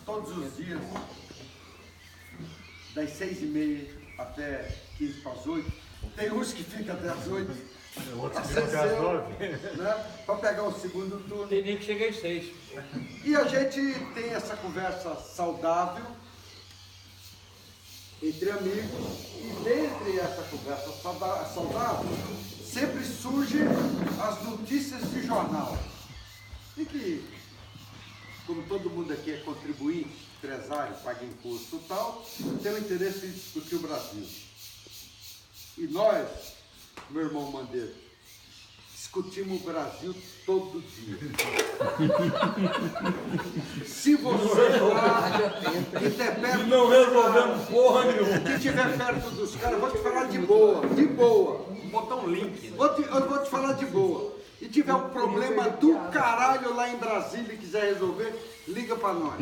todos os dias, das 6h30 até 15 para as 8. Tem uns que ficam até as 8. Outros que ficam até as 9. Né? Para pegar o segundo turno. Tem nem que chegar às 6. E a gente tem essa conversa saudável entre amigos, e dentre essa conversa saudável sempre surgem as notícias de jornal. E que, como todo mundo aqui é contribuinte, empresário, paga imposto e tal, tem o interesse em discutir o Brasil. E nós, meu irmão Mandeiro, discutimos o Brasil todo dia. Se você lá que der perto, não resolvemos porra nenhuma. que estiver perto dos caras, eu vou te falar de boa, de boa. Vou botar um link. Eu vou te falar de boa. E tiver um problema do caralho lá em Brasília e quiser resolver, liga pra nós.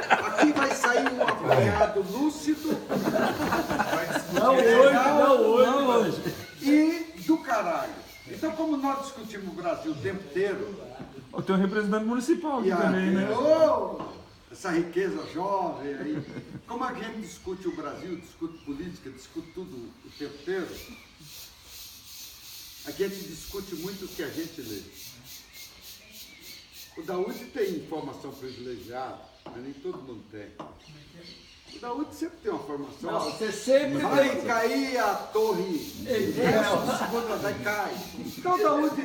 Aqui vai sair um apanhado lúcido. Não hoje. E do caralho. Então, como nós discutimos o Brasil o tempo inteiro, Tem um representante municipal aqui e também, né? essa riqueza jovem aí, como a gente discute o Brasil, discute política, discute tudo o tempo inteiro, a gente discute muito o que a gente lê. O Daúde tem informação privilegiada, mas nem todo mundo tem. O Daúde sempre tem uma formação. Não, você sempre vai tem. cair a torre Eiffel do segundo andar, cai. Então o Daúde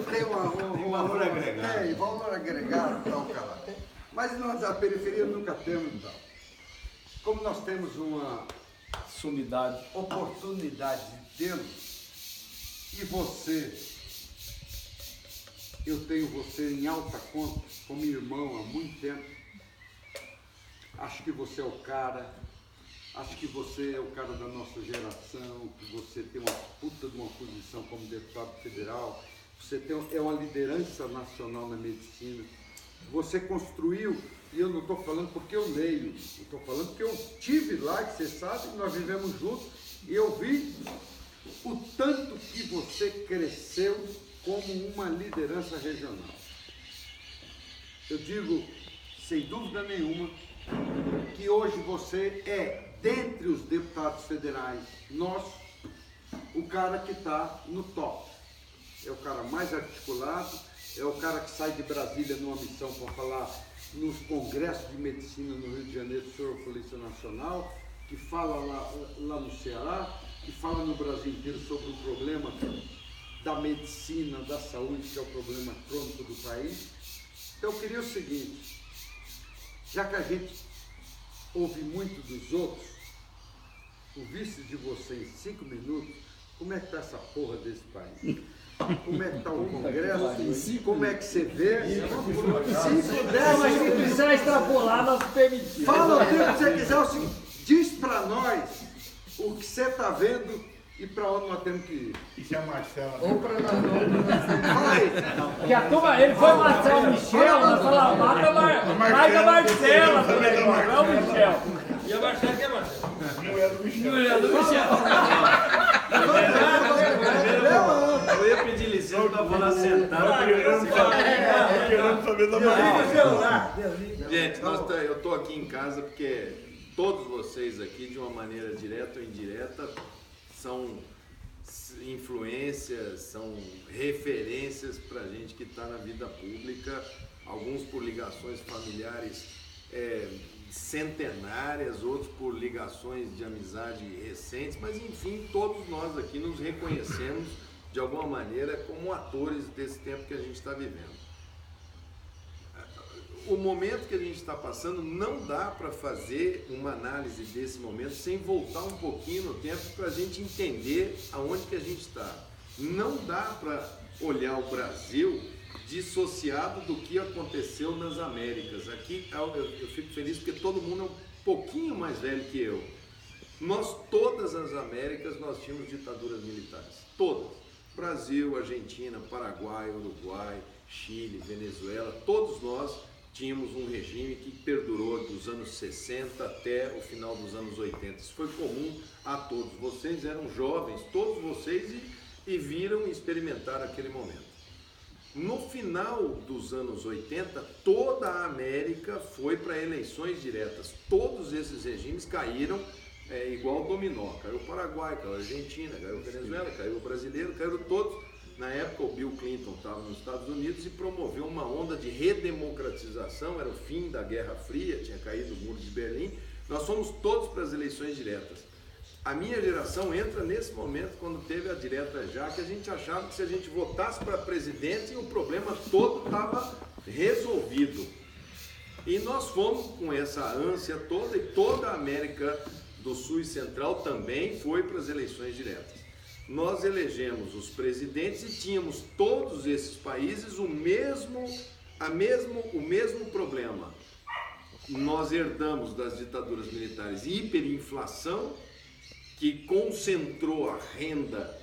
tem um valor agregado. Tem valor agregado, tal, cara. Mas nós, a periferia, nunca temos, tal. Como nós temos uma Sumidade. oportunidade de tê-los, e você, eu tenho você em alta conta, como irmão há muito tempo. Acho que você é o cara, acho que você é o cara da nossa geração, que você tem uma puta de uma posição como deputado federal, você é uma liderança nacional na medicina, você construiu, e eu não estou falando porque eu leio, eu estou falando porque eu estive lá, que você sabe, nós vivemos juntos, e eu vi o tanto que você cresceu como uma liderança regional. Eu digo, sem dúvida nenhuma, que hoje você é, dentre os deputados federais, o cara que está no top. É o cara mais articulado, é o cara que sai de Brasília numa missão para falar nos congressos de medicina no Rio de Janeiro sobre a Polícia Nacional, que fala lá no Ceará, que fala no Brasil inteiro sobre o problema da medicina, da saúde, que é o problema crônico do país. Então eu queria o seguinte, já que a gente ouve muito dos outros, ouvisse de você em 5 minutos, como é que está essa porra desse país? Como é que está o Congresso? Como é que você vê? 5, 10, Mas se precisar extrapolar, nós permitimos. fala o tempo que você quiser, o seguinte, diz para nós o que você está vendo e para onde nós temos que ir. Isso é a Marcela. Ou para nós Fala aí. Que a turma, ele foi matar o Michel, nós falamos, mata a Marcela também, não é o Michel. E a Marcela, que é Marcela? Mulher do Michel. Mulher do Michel. Eu ia pedir licença para falar sentado. Querendo saber da Maria. Gente, eu estou aqui em casa porque todos vocês aqui, de uma maneira direta ou indireta, são influências, são referências para a gente que está na vida pública, alguns por ligações familiares centenárias, outros por ligações de amizade recentes, mas enfim, todos nós aqui nos reconhecemos de alguma maneira como atores desse tempo que a gente está vivendo. O momento que a gente está passando, não dá para fazer uma análise desse momento sem voltar um pouquinho no tempo para a gente entender aonde que a gente está. Não dá para olhar o Brasil dissociado do que aconteceu nas Américas. Aqui eu fico feliz porque todo mundo é um pouquinho mais velho que eu. Todas as Américas, nós tínhamos ditaduras militares. Todas. Brasil, Argentina, Paraguai, Uruguai, Chile, Venezuela, todos nós tínhamos um regime que perdurou dos anos 60 até o final dos anos 80. Isso foi comum a todos. Vocês eram jovens, todos vocês, e viram e experimentaram aquele momento. No final dos anos 80, toda a América foi para eleições diretas. Todos esses regimes caíram igual dominó. Caiu o Paraguai, caiu a Argentina, caiu a Venezuela, caiu o brasileiro, caíram todos. Na época, o Bill Clinton estava nos Estados Unidos e promoveu uma onda de redemocratização, era o fim da Guerra Fria, tinha caído o Muro de Berlim. Nós fomos todos para as eleições diretas. A minha geração entra nesse momento, quando teve a direta já, que a gente achava que se a gente votasse para presidente, o problema todo estava resolvido. E nós fomos com essa ânsia toda, e toda a América do Sul e Central também foi para as eleições diretas. Nós elegemos os presidentes e tínhamos todos esses países o mesmo problema. Nós herdamos das ditaduras militares hiperinflação, que concentrou a renda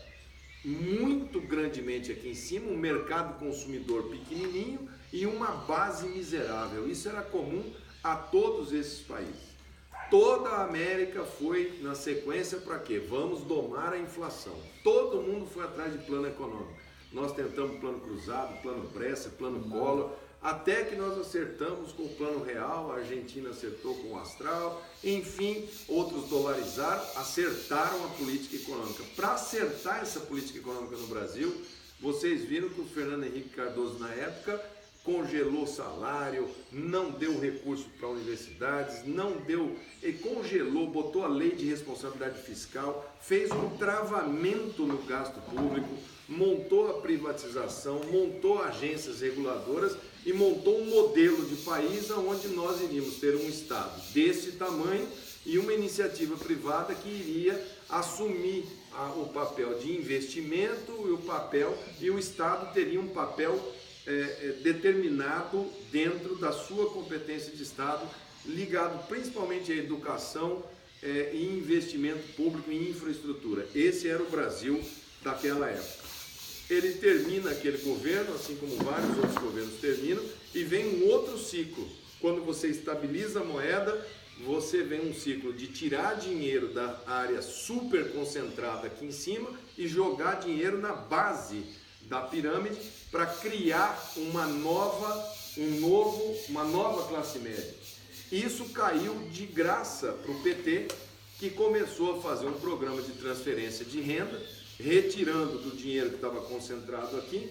muito grandemente aqui em cima, um mercado consumidor pequenininho e uma base miserável. Isso era comum a todos esses países. Toda a América foi na sequência para quê? Vamos domar a inflação. Todo mundo foi atrás de plano econômico. Nós tentamos plano cruzado, plano Bresser, plano Collor, até que nós acertamos com o plano real, a Argentina acertou com o Astral, enfim, outros dolarizaram, acertaram a política econômica. Para acertar essa política econômica no Brasil, vocês viram que o Fernando Henrique Cardoso, na época, congelou salário, não deu recurso para universidades, congelou, botou a lei de responsabilidade fiscal, fez um travamento no gasto público, montou a privatização, montou agências reguladoras e montou um modelo de país onde nós iríamos ter um Estado desse tamanho e uma iniciativa privada que iria assumir o papel de investimento e o Estado teria um papel determinado dentro da sua competência de Estado, ligado principalmente à educação e investimento público em infraestrutura. Esse era o Brasil daquela época. Ele termina aquele governo, assim como vários outros governos terminam, e vem um outro ciclo. Quando você estabiliza a moeda, você vem um ciclo de tirar dinheiro da área super concentrada aqui em cima e jogar dinheiro na base da pirâmide para criar uma nova classe média. Isso caiu de graça para o PT, que começou a fazer um programa de transferência de renda, retirando do dinheiro que estava concentrado aqui,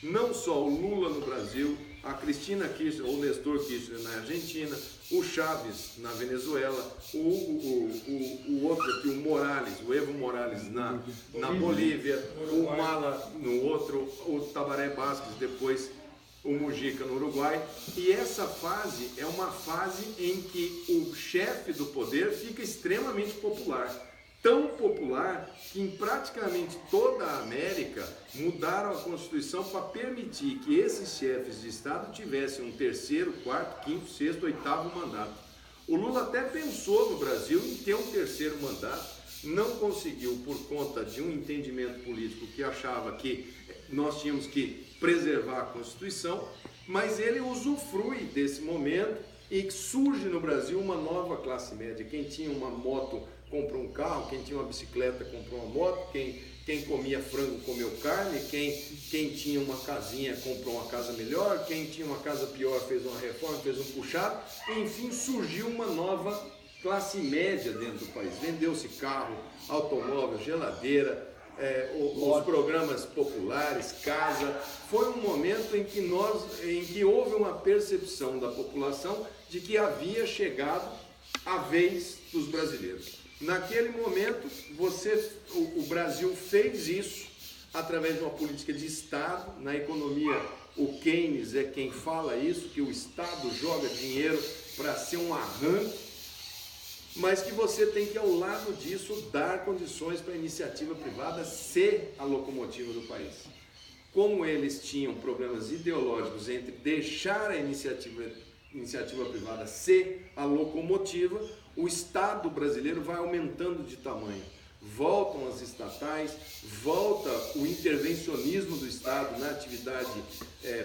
não só o Lula no Brasil, a Cristina Kirchner, ou Nestor Kirchner na Argentina, o Chaves na Venezuela, o outro aqui, o Evo Morales na Bolívia, o Mala no outro, o Tabaré Vázquez, depois o Mujica no Uruguai. E essa fase é uma fase em que o chefe do poder fica extremamente popular. Tão popular que em praticamente toda a América mudaram a Constituição para permitir que esses chefes de Estado tivessem um terceiro, quarto, quinto, sexto, oitavo mandato. O Lula até pensou no Brasil em ter um terceiro mandato, não conseguiu por conta de um entendimento político que achava que nós tínhamos que preservar a Constituição, mas ele usufrui desse momento e surge no Brasil uma nova classe média. Quem tinha uma moto comprou um carro, quem tinha uma bicicleta comprou uma moto, quem comia frango comeu carne, quem tinha uma casinha comprou uma casa melhor, quem tinha uma casa pior fez uma reforma, fez um puxado, enfim, surgiu uma nova classe média dentro do país. Vendeu-se carro, automóvel, geladeira, os programas populares, casa. Foi um momento em que houve uma percepção da população de que havia chegado a vez dos brasileiros. Naquele momento, o Brasil fez isso através de uma política de Estado. Na economia, o Keynes é quem fala isso, que o Estado joga dinheiro para ser um arranque, mas que você tem que, ao lado disso, dar condições para a iniciativa privada ser a locomotiva do país. Como eles tinham problemas ideológicos entre deixar a iniciativa privada ser a locomotiva, o Estado brasileiro vai aumentando de tamanho. Voltam as estatais, volta o intervencionismo do Estado na atividade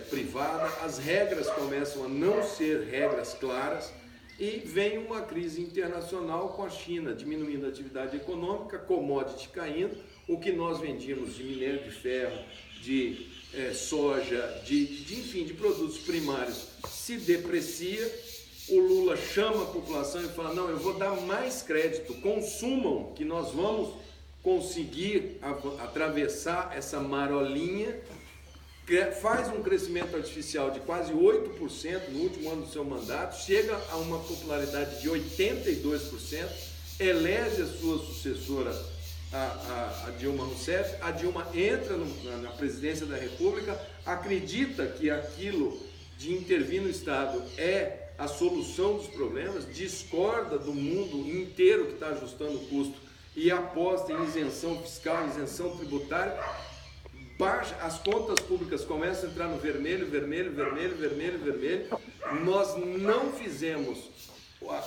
privada, as regras começam a não ser regras claras e vem uma crise internacional com a China diminuindo a atividade econômica, commodity caindo, o que nós vendíamos de minério de ferro, de soja, enfim, de produtos primários se deprecia. O Lula chama a população e fala, não, eu vou dar mais crédito, consumam, que nós vamos conseguir atravessar essa marolinha. Faz um crescimento artificial de quase 8% no último ano do seu mandato, chega a uma popularidade de 82%, elege a sua sucessora, a Dilma Rousseff. A Dilma entra na presidência da República, acredita que aquilo de intervir no Estado é a solução dos problemas, discorda do mundo inteiro que está ajustando o custo e aposta em isenção fiscal, isenção tributária. As contas públicas começam a entrar no vermelho, vermelho, vermelho, vermelho, vermelho. Nós não fizemos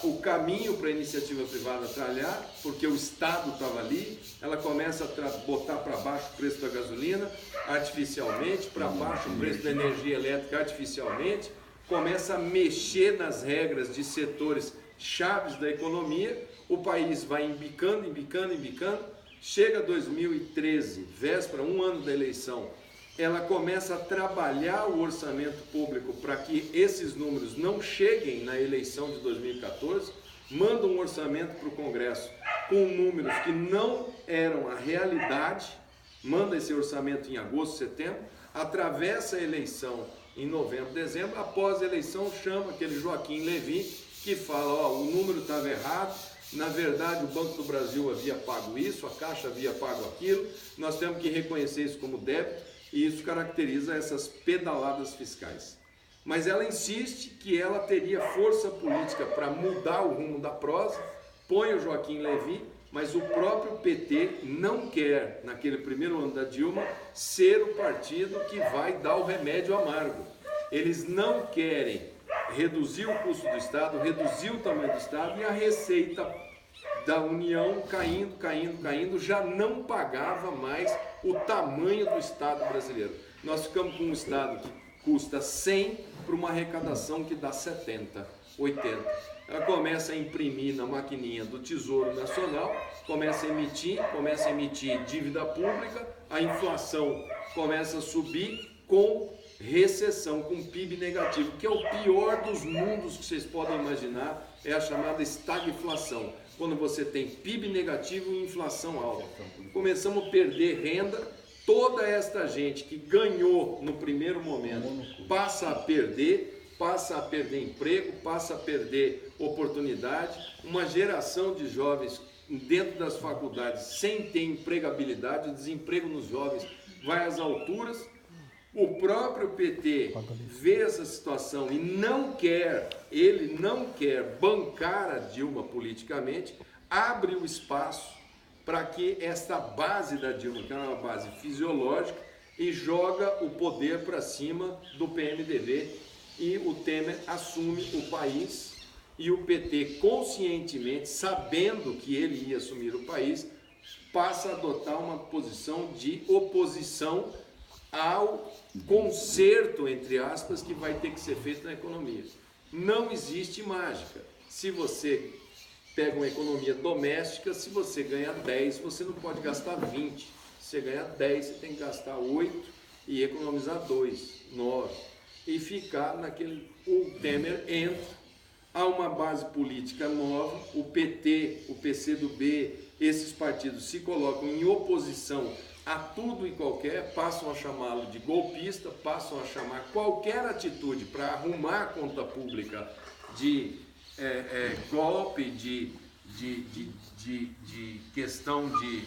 o caminho para a iniciativa privada tralhar, porque o Estado estava ali. Ela começa a botar para baixo o preço da gasolina artificialmente, para baixo o preço da energia elétrica artificialmente, começa a mexer nas regras de setores chaves da economia. O país vai embicando, embicando, embicando. Chega 2013, véspera, um ano da eleição, ela começa a trabalhar o orçamento público para que esses números não cheguem na eleição de 2014, manda um orçamento para o Congresso com números que não eram a realidade, manda esse orçamento em agosto, setembro, atravessa a eleição em novembro, dezembro. Após a eleição, chama aquele Joaquim Levy que fala, o número estava errado. Na verdade, o Banco do Brasil havia pago isso, a Caixa havia pago aquilo, nós temos que reconhecer isso como débito, e isso caracteriza essas pedaladas fiscais. Mas ela insiste que ela teria força política para mudar o rumo da prosa, põe o Joaquim Levy, mas o próprio PT não quer, naquele primeiro ano da Dilma, ser o partido que vai dar o remédio amargo. Eles não querem reduzir o custo do Estado, reduzir o tamanho do Estado, e a receita da União caindo, caindo, caindo, já não pagava mais o tamanho do Estado brasileiro. Nós ficamos com um Estado que custa 100 para uma arrecadação que dá 70, 80. Ela começa a imprimir na maquininha do Tesouro Nacional, começa a emitir dívida pública, a inflação começa a subir com recessão, com PIB negativo, que é o pior dos mundos que vocês podem imaginar, é a chamada estagflação, quando você tem PIB negativo e inflação alta. Começamos a perder renda, toda esta gente que ganhou no primeiro momento passa a perder emprego, passa a perder oportunidade, uma geração de jovens dentro das faculdades sem ter empregabilidade, o desemprego nos jovens vai às alturas. O próprio PT vê essa situação e ele não quer bancar a Dilma politicamente, abre o espaço para que esta base da Dilma, que é uma base fisiológica, e joga o poder para cima do PMDB, e o Temer assume o país, e o PT conscientemente, sabendo que ele ia assumir o país, passa a adotar uma posição de oposição ao conserto, entre aspas, que vai ter que ser feito na economia. Não existe mágica. Se você pega uma economia doméstica, se você ganha 10, você não pode gastar 20. Se você ganha 10, você tem que gastar 8 e economizar 2, 9. E ficar naquele... O Temer entra, há uma base política nova, o PT, o PCdoB, esses partidos se colocam em oposição a tudo e qualquer, passam a chamá-lo de golpista, passam a chamar qualquer atitude para arrumar a conta pública de golpe, de questão de